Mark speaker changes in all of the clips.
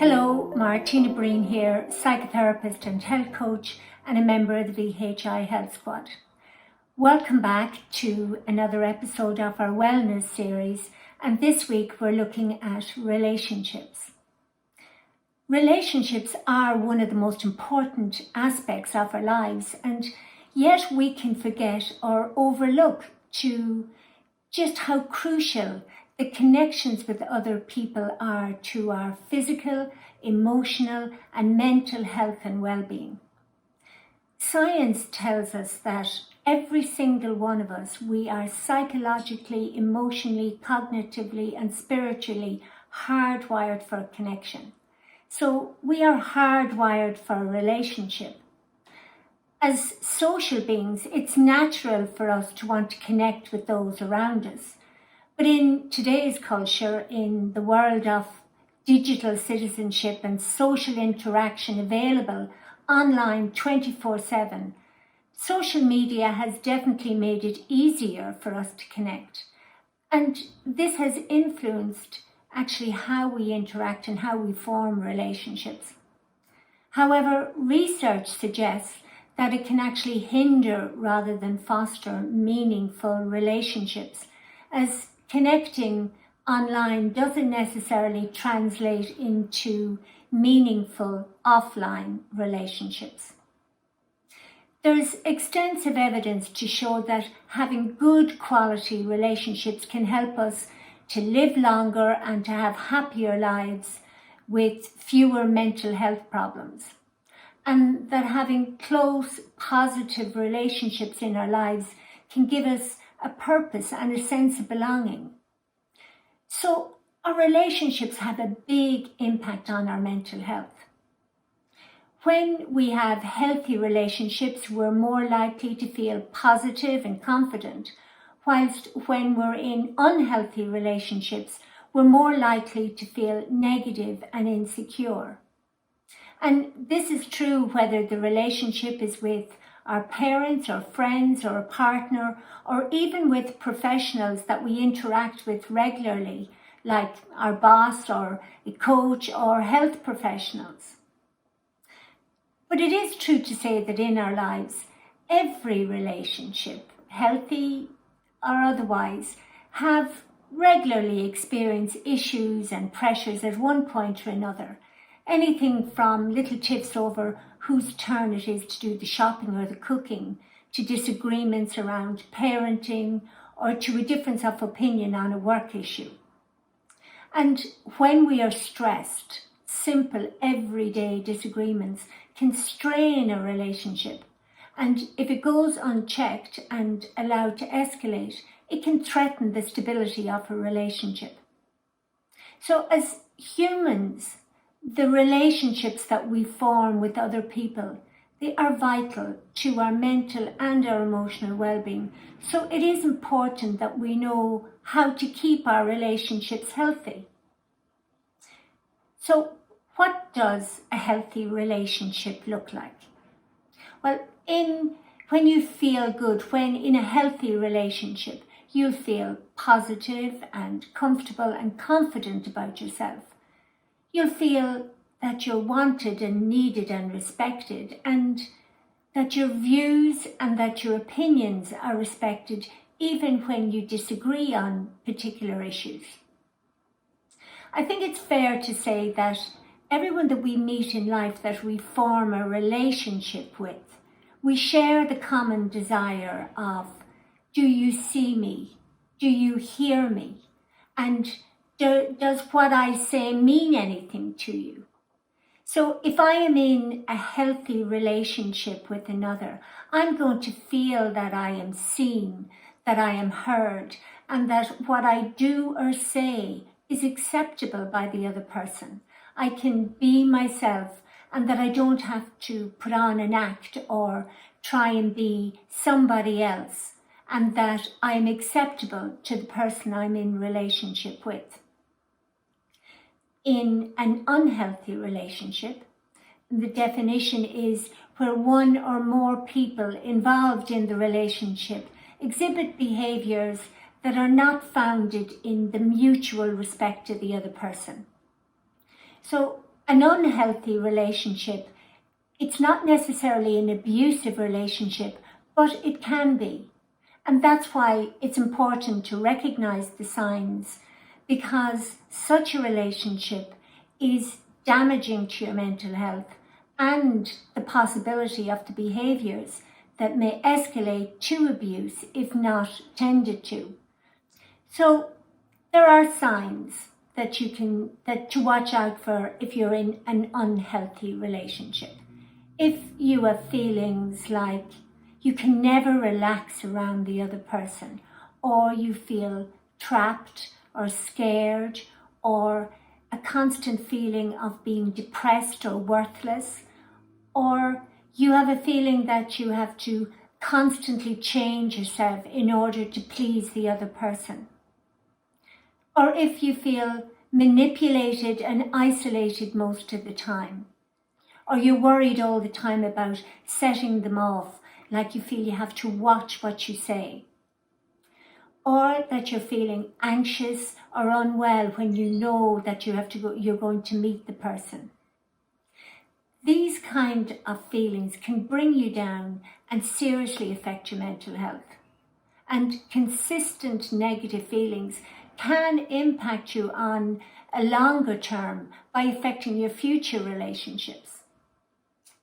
Speaker 1: Hello, Martina Breen here, psychotherapist and health coach and a member of the VHI Health Squad. Welcome back to another episode of our wellness series, and this week we're looking at relationships. Relationships are one of the most important aspects of our lives, and yet we can forget or overlook to just how crucial the connections with other people are to our physical, emotional and mental health and well-being. Science tells us that every single one of us, we are psychologically, emotionally, cognitively and spiritually hardwired for connection. So we are hardwired for a relationship. As social beings, it's natural for us to want to connect with those around us. But in today's culture, in the world of digital citizenship and social interaction available online 24/7, social media has definitely made it easier for us to connect. And this has influenced actually how we interact and how we form relationships. However, research suggests that it can actually hinder rather than foster meaningful relationships, as connecting online doesn't necessarily translate into meaningful offline relationships. There's extensive evidence to show that having good quality relationships can help us to live longer and to have happier lives with fewer mental health problems. And that having close, positive relationships in our lives can give us a purpose and a sense of belonging. So our relationships have a big impact on our mental health. When we have healthy relationships, we're more likely to feel positive and confident, whilst when we're in unhealthy relationships, we're more likely to feel negative and insecure. And this is true whether the relationship is with our parents or friends or a partner, or even with professionals that we interact with regularly, like our boss or a coach or health professionals. But it is true to say that in our lives, every relationship, healthy or otherwise, have regularly experienced issues and pressures at one point or another. Anything from little tiffs over whose turn it is to do the shopping or the cooking, to disagreements around parenting, or to a difference of opinion on a work issue. And when we are stressed, simple everyday disagreements can strain a relationship. And if it goes unchecked and allowed to escalate, it can threaten the stability of a relationship. So as humans, the relationships that we form with other people, they are vital to our mental and our emotional well-being. So it is important that we know how to keep our relationships healthy. So what does a healthy relationship look like? Well, when you feel good, when in a healthy relationship, you'll feel positive and comfortable and confident about yourself. You'll feel that you're wanted and needed and respected, and that your views and that your opinions are respected even when you disagree on particular issues. I think it's fair to say that everyone that we meet in life that we form a relationship with, we share the common desire of, do you see me? Do you hear me? And does what I say mean anything to you? So if I am in a healthy relationship with another, I'm going to feel that I am seen, that I am heard, and that what I do or say is acceptable by the other person. I can be myself, and that I don't have to put on an act or try and be somebody else, and that I am acceptable to the person I'm in relationship with. In an unhealthy relationship, the definition is where one or more people involved in the relationship exhibit behaviours that are not founded in the mutual respect of the other person. So An unhealthy relationship, it's not necessarily an abusive relationship, but it can be. And that's why it's important to recognize the signs, because such a relationship is damaging to your mental health and the possibility of the behaviors that may escalate to abuse if not tended to. So there are signs that to watch out for if you're in an unhealthy relationship. If you have feelings like you can never relax around the other person, or you feel trapped or scared, or a constant feeling of being depressed or worthless, or you have a feeling that you have to constantly change yourself in order to please the other person, or if you feel manipulated and isolated most of the time, or you're worried all the time about setting them off, like you feel you have to watch what you say, or that you're feeling anxious or unwell when you know that you're going to meet the person. These kind of feelings can bring you down and seriously affect your mental health. And consistent negative feelings can impact you on a longer term by affecting your future relationships.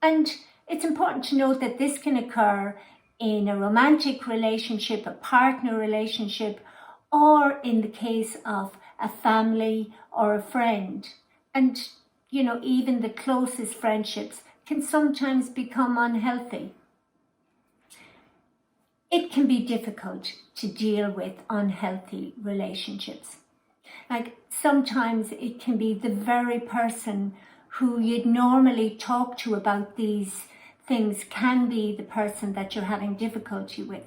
Speaker 1: And it's important to note that this can occur in a romantic relationship, a partner relationship, or in the case of a family or a friend. And, even the closest friendships can sometimes become unhealthy. It can be difficult to deal with unhealthy relationships. Like sometimes it can be the very person who you'd normally talk to about these things can be the person that you're having difficulty with,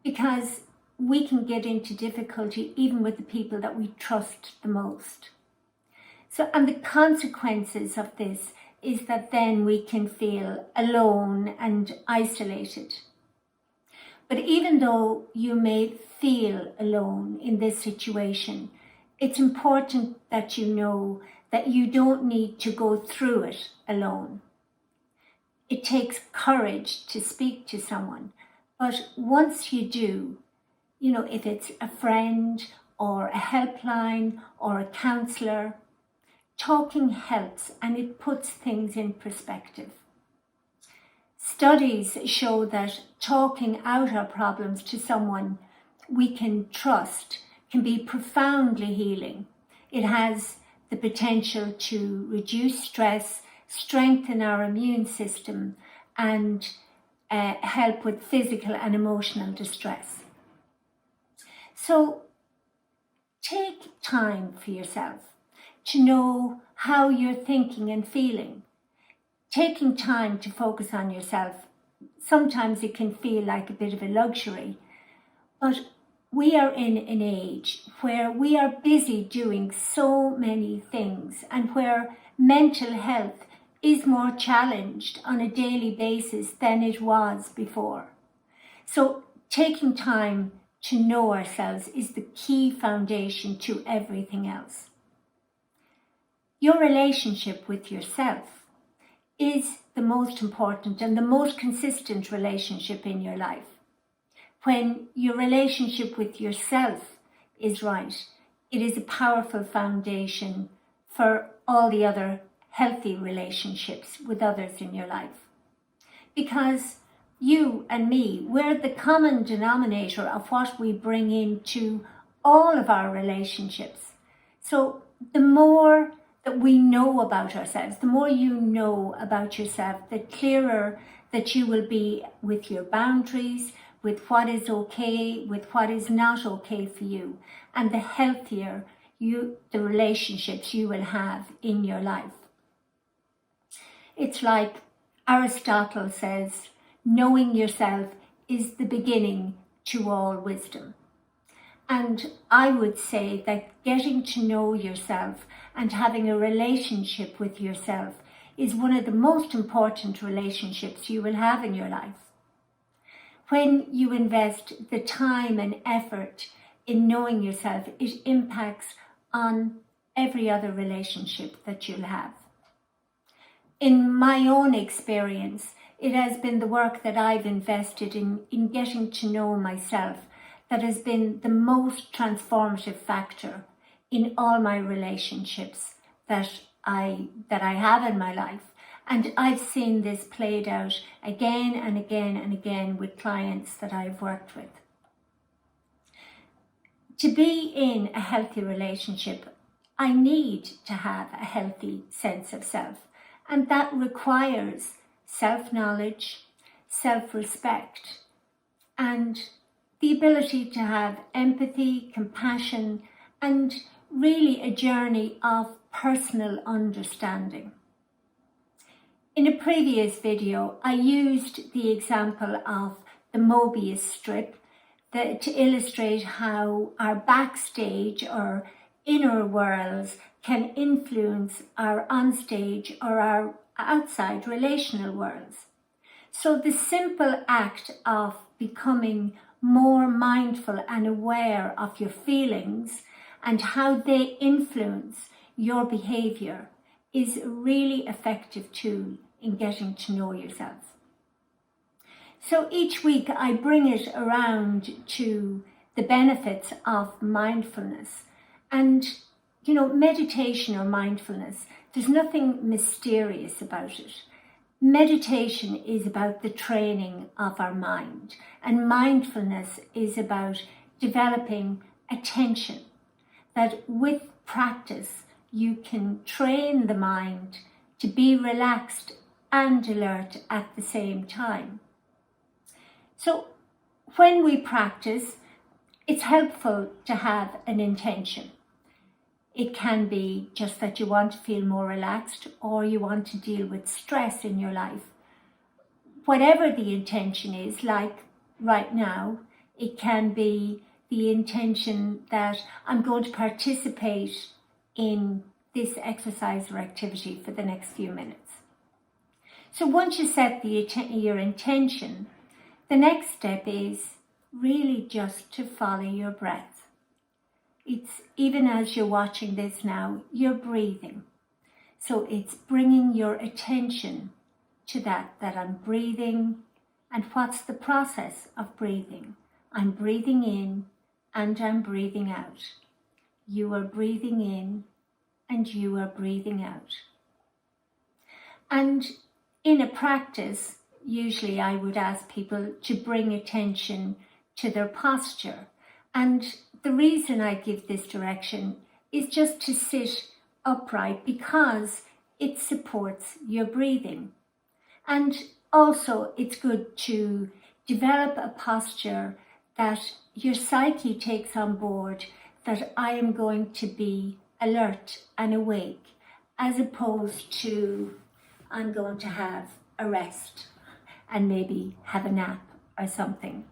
Speaker 1: because we can get into difficulty even with the people that we trust the most. So, and the consequences of this is that then we can feel alone and isolated. But even though you may feel alone in this situation, it's important that you know that you don't need to go through it alone. It takes courage to speak to someone, but once you do, if it's a friend or a helpline or a counsellor, talking helps and it puts things in perspective. Studies show that talking out our problems to someone we can trust can be profoundly healing. It has the potential to reduce stress, strengthen our immune system, and help with physical and emotional distress. So take time for yourself to know how you're thinking and feeling. Taking time to focus on yourself, sometimes it can feel like a bit of a luxury, but we are in an age where we are busy doing so many things and where mental health is more challenged on a daily basis than it was before. So taking time to know ourselves is the key foundation to everything else. Your relationship with yourself is the most important and the most consistent relationship in your life. When your relationship with yourself is right, it is a powerful foundation for all the other healthy relationships with others in your life. Because you and me, we're the common denominator of what we bring into all of our relationships. So the more that we know about ourselves, the more you know about yourself, the clearer that you will be with your boundaries, with what is okay, with what is not okay for you, and the healthier the relationships you will have in your life. It's like Aristotle says, knowing yourself is the beginning to all wisdom. And I would say that getting to know yourself and having a relationship with yourself is one of the most important relationships you will have in your life. When you invest the time and effort in knowing yourself, it impacts on every other relationship that you'll have. in my own experience, it has been the work that I've invested in getting to know myself that has been the most transformative factor in all my relationships that I have in my life. And I've seen this played out again and again and again with clients that I've worked with. To be in a healthy relationship, I need to have a healthy sense of self. And that requires self-knowledge, self-respect, and the ability to have empathy, compassion, and really a journey of personal understanding. In a previous video, I used the example of the Mobius strip to illustrate how our backstage or inner worlds can influence our onstage or our outside relational worlds. So the simple act of becoming more mindful and aware of your feelings and how they influence your behavior is a really effective tool in getting to know yourself. So each week I bring it around to the benefits of mindfulness. And, meditation or mindfulness, there's nothing mysterious about it. Meditation is about the training of our mind, and mindfulness is about developing attention, that with practice you can train the mind to be relaxed and alert at the same time. So when we practice, it's helpful to have an intention. It can be just that you want to feel more relaxed or you want to deal with stress in your life. Whatever the intention is, like right now, it can be the intention that I'm going to participate in this exercise or activity for the next few minutes. So once you set your intention, the next step is really just to follow your breath. It's even as you're watching this now, you're breathing. So it's bringing your attention to that I'm breathing. And what's the process of breathing? I'm breathing in and I'm breathing out. You are breathing in and you are breathing out. And in a practice, usually I would ask people to bring attention to their posture. And the reason I give this direction is just to sit upright because it supports your breathing. And also it's good to develop a posture that your psyche takes on board, that I am going to be alert and awake, as opposed to I'm going to have a rest and maybe have a nap or something.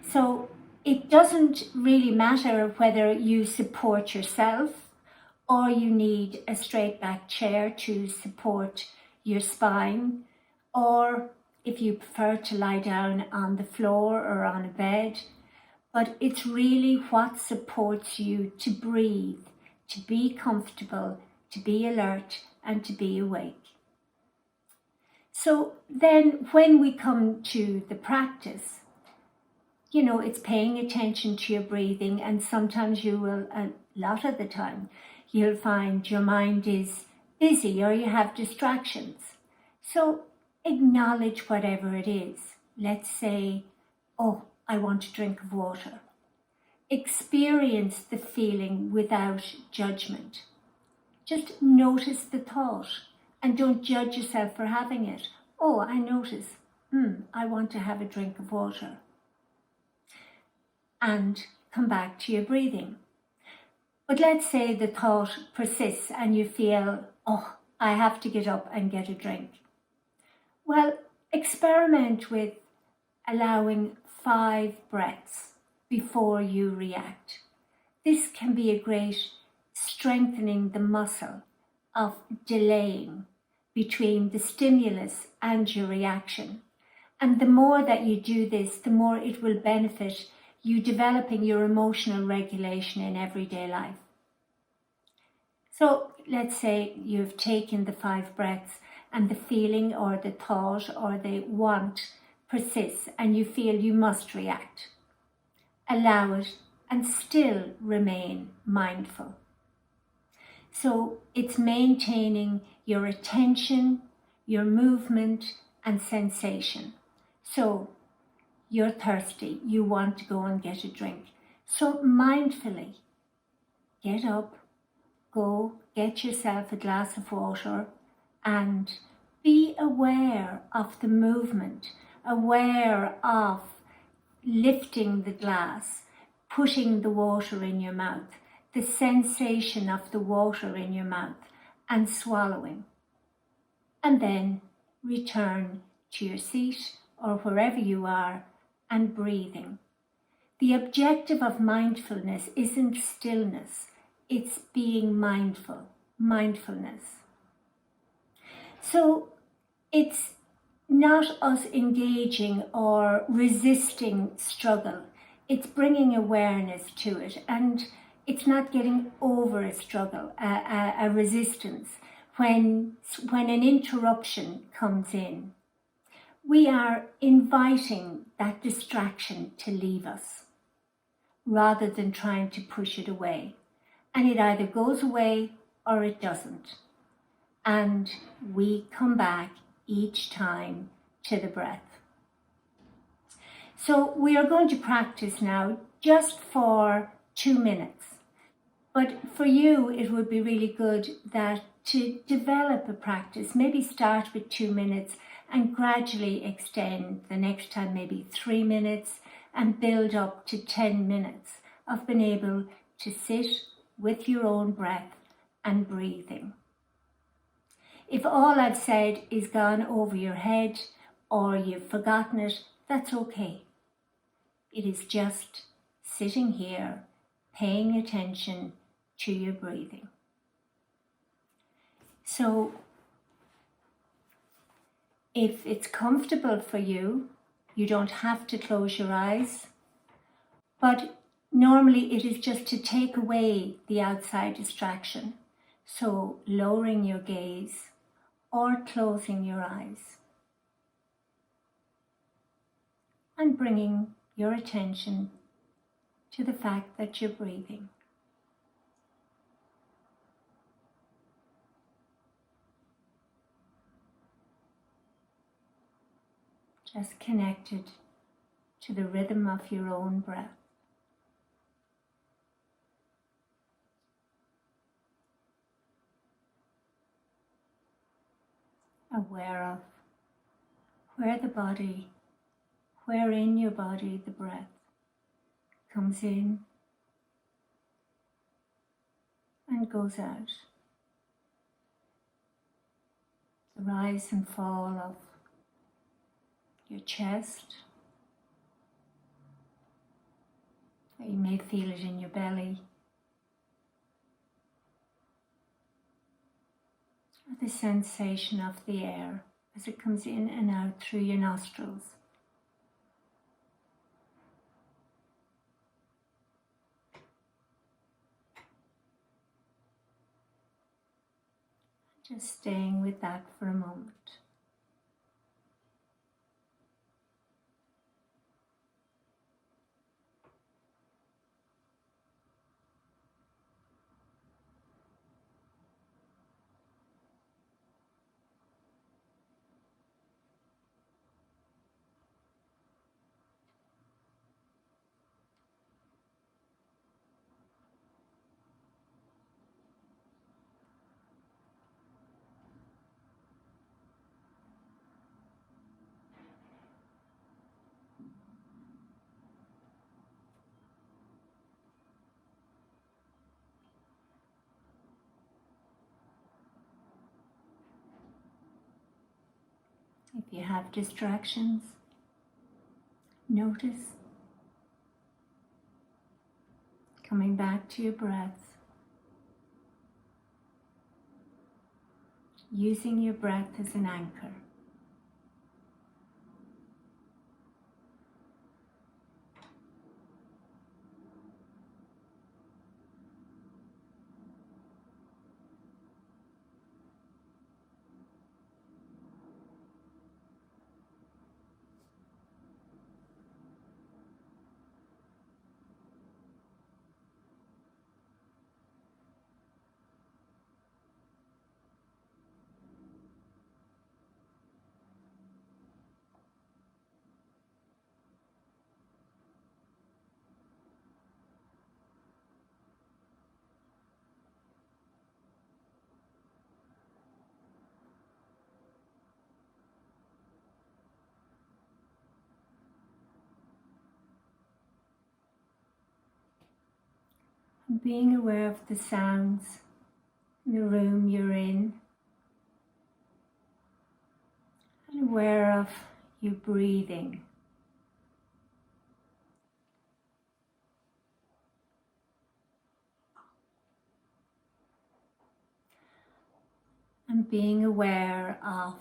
Speaker 1: So it doesn't really matter whether you support yourself or you need a straight back chair to support your spine, or if you prefer to lie down on the floor or on a bed. But it's really what supports you to breathe, to be comfortable, to be alert, and to be awake. So then when we come to the practice, it's paying attention to your breathing, and sometimes you will, a lot of the time, you'll find your mind is busy or you have distractions. So acknowledge whatever it is. Let's say, oh, I want a drink of water. Experience the feeling without judgment. Just notice the thought and don't judge yourself for having it. Oh, I notice, I want to have a drink of water. And come back to your breathing. But let's say the thought persists and you feel, oh, I have to get up and get a drink. Well, experiment with allowing 5 breaths before you react. This can be a great strengthening the muscle of delaying between the stimulus and your reaction. And the more that you do this, the more it will benefit you developing your emotional regulation in everyday life. So let's say you've taken the 5 breaths and the feeling or the thought or the want persists and you feel you must react. Allow it and still remain mindful. So it's maintaining your attention, your movement and sensation. So you're thirsty, you want to go and get a drink. So mindfully, get up, go get yourself a glass of water and be aware of the movement, aware of lifting the glass, putting the water in your mouth, the sensation of the water in your mouth and swallowing. And then return to your seat or wherever you are and breathing. The objective of mindfulness isn't stillness, it's being mindful, mindfulness. So it's not us engaging or resisting struggle. It's bringing awareness to it, and it's not getting over a struggle, a resistance. When an interruption comes in, we are inviting that distraction to leave us rather than trying to push it away. And it either goes away or it doesn't. And we come back each time to the breath. So we are going to practice now just for 2 minutes. But for you, it would be really good that to develop a practice, maybe start with 2 minutes and gradually extend the next time maybe 3 minutes and build up to 10 minutes of being able to sit with your own breath and breathing. If all I've said is gone over your head or you've forgotten it, that's okay. It is just sitting here, paying attention to your breathing. So, if it's comfortable for you, you don't have to close your eyes, but normally it is just to take away the outside distraction. So, lowering your gaze or closing your eyes and bringing your attention to the fact that you're breathing. Just connected to the rhythm of your own breath. Aware of where in your body the breath comes in and goes out. The rise and fall of your chest. You may feel it in your belly. Or the sensation of the air as it comes in and out through your nostrils. Just staying with that for a moment. If you have distractions, notice coming back to your breath, using your breath as an anchor. being aware of the sounds in the room you're in, and aware of you breathing. And being aware of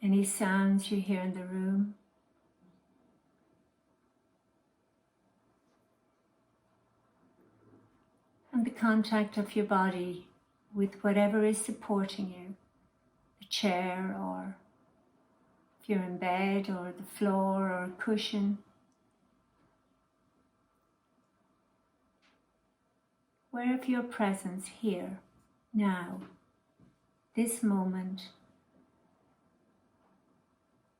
Speaker 1: any sounds you hear in the room. And the contact of your body with whatever is supporting you, the chair, or if you're in bed, or the floor, or a cushion. Aware of your presence here, now, this moment,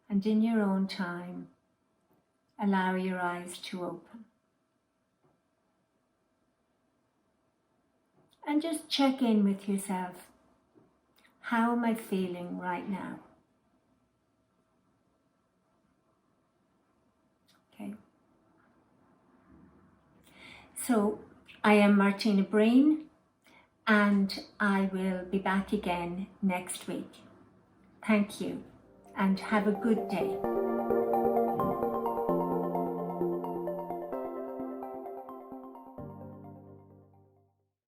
Speaker 1: and in your own time, allow your eyes to open. And just check in with yourself. How am I feeling right now? Okay. So I am Martina Breen, and I will be back again next week. Thank you, and have a good day.